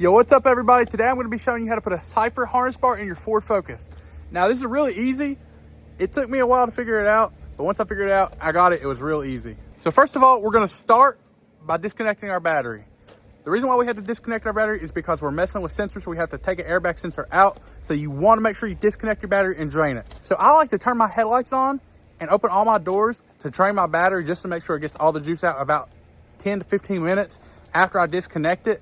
Yo, what's up everybody? Today I'm going to be showing you how to put a Cipher harness bar in your Ford Focus. Now this is really easy. It took me a while to figure it out, but once I figured it out, I got it. It was real easy. So first of all, we're going to start by disconnecting our battery. The reason why we had to disconnect our battery is because we're messing with sensors. We have to take an airbag sensor out. So you want to make sure you disconnect your battery and drain it. So I like to turn my headlights on and open all my doors to drain my battery just to make sure it gets all the juice out about 10 to 15 minutes after I disconnect it.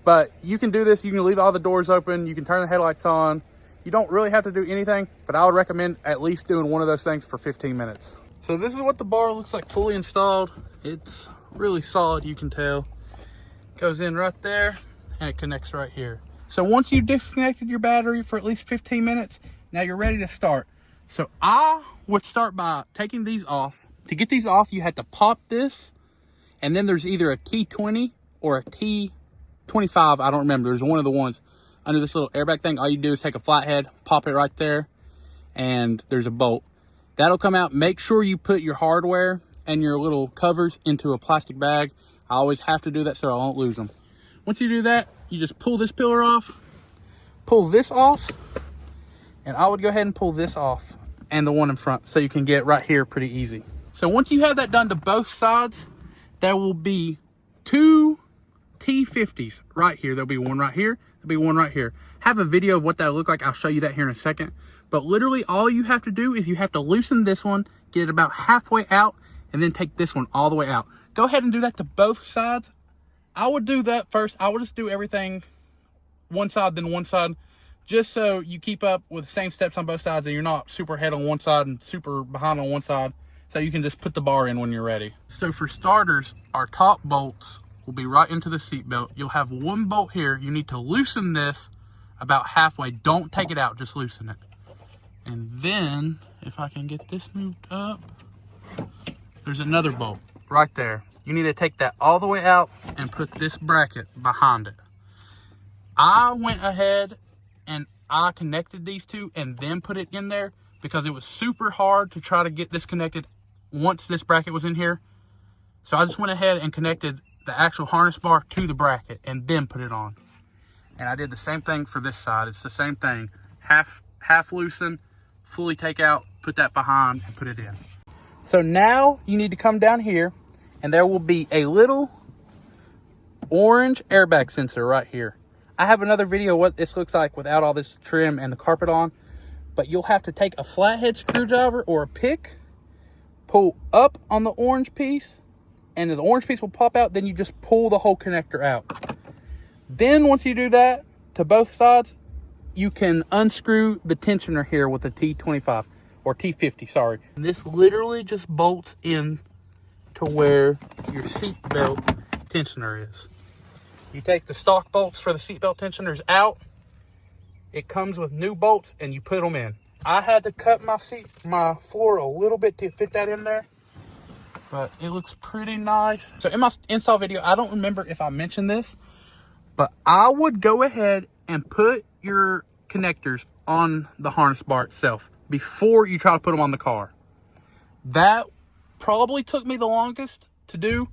But you can do this, you can leave all the doors open, you can turn the headlights on. You don't really have to do anything, but I would recommend at least doing one of those things for 15 minutes. So this is what the bar looks like fully installed. It's really solid, you can tell. Goes in right there and it connects right here. So once you've disconnected your battery for at least 15 minutes, now you're ready to start. So I would start by taking these off. To get these off, you have to pop this, and then there's either a T20 or a T25, I don't remember. There's one of the ones under this little airbag thing. All you do is take a flathead, pop it right there, and there's a bolt. That'll come out. Make sure you put your hardware and your little covers into a plastic bag. I always have to do that so I won't lose them. Once you do that, you just pull this pillar off, pull this off, and I would go ahead and pull this off and the one in front so you can get right here pretty easy. So once you have that done to both sides, there will be two T50s right here. There'll be one right here. There'll be one right here. Have a video of what that look like. I'll show you that here in a second. But literally all you have to do is you have to loosen this one, get it about halfway out, and then take this one all the way out. Go ahead and do that to both sides. I would do that first. I would just do everything one side, then one side, just so you keep up with the same steps on both sides and you're not super ahead on one side and super behind on one side. So you can just put the bar in when you're ready. So for starters, our top bolts will be right into the seat belt. You'll have one bolt here. You need to loosen this about halfway. Don't take it out, just loosen it. And then, if I can get this moved up, there's another bolt right there. You need to take that all the way out and put this bracket behind it. I went ahead and I connected these two and then put it in there because it was super hard to try to get this connected once this bracket was in here. So I just went ahead and connected the actual harness bar to the bracket and then put it on. And I did the same thing for this side. It's the same thing. Half loosen, fully take out, put that behind and put it in. So now you need to come down here and there will be a little orange airbag sensor right here. I have another video of what this looks like without all this trim and the carpet on, but you'll have to take a flathead screwdriver or a pick, pull up on the orange piece, and the orange piece will pop out. Then you just pull the whole connector out. Then once you do that to both sides, you can unscrew the tensioner here with a T25 or T50, sorry. And this literally just bolts in to where your seat belt tensioner is. You take the stock bolts for the seat belt tensioners out. It comes with new bolts and you put them in. I had to cut my floor a little bit to fit that in there, but it looks pretty nice. So in my install video, I don't remember if I mentioned this, but I would go ahead and put your connectors on the harness bar itself before you try to put them on the car. That probably took me the longest to do.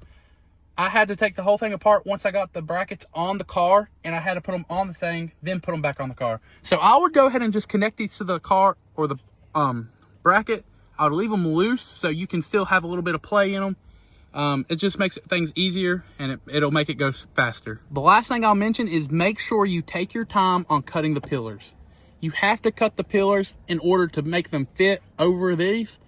I had to take the whole thing apart once I got the brackets on the car, and I had to put them on the thing, then put them back on the car. So I would go ahead and just connect these to the car or the bracket. I would leave them loose so you can still have a little bit of play in them. It just makes things easier and it'll make it go faster. The last thing I'll mention is make sure you take your time on cutting the pillars. You have to cut the pillars in order to make them fit over these.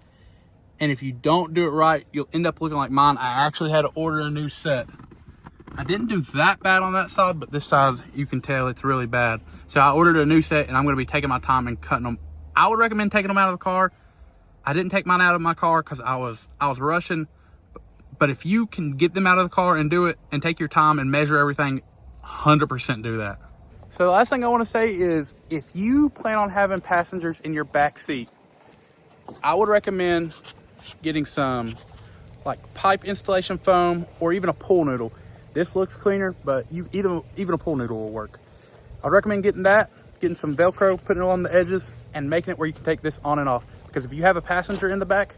And if you don't do it right, you'll end up looking like mine. I actually had to order a new set. I didn't do that bad on that side, but this side, you can tell it's really bad. So I ordered a new set and I'm gonna be taking my time and cutting them. I would recommend taking them out of the car. I didn't take mine out of my car because I was rushing. But if you can get them out of the car and do it and take your time and measure everything, 100% do that. So the last thing I wanna say is if you plan on having passengers in your back seat, I would recommend getting some like pipe installation foam or even a pool noodle. This looks cleaner, but even a pool noodle will work. I'd recommend getting that, getting some Velcro, putting it on the edges, and making it where you can take this on and off. Because if you have a passenger in the back,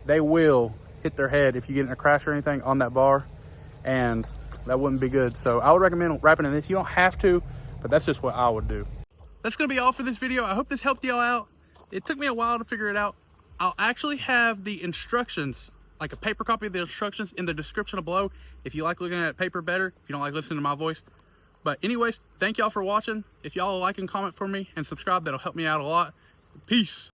they will hit their head if you get in a crash or anything on that bar. And that wouldn't be good. So I would recommend wrapping in this. You don't have to, but that's just what I would do. That's gonna be all for this video. I hope this helped y'all out. It took me a while to figure it out. I'll actually have the instructions, like a paper copy of the instructions, in the description below if you like looking at paper better, if you don't like listening to my voice. But anyways, thank y'all for watching. If y'all like and comment for me and subscribe, that'll help me out a lot. Peace.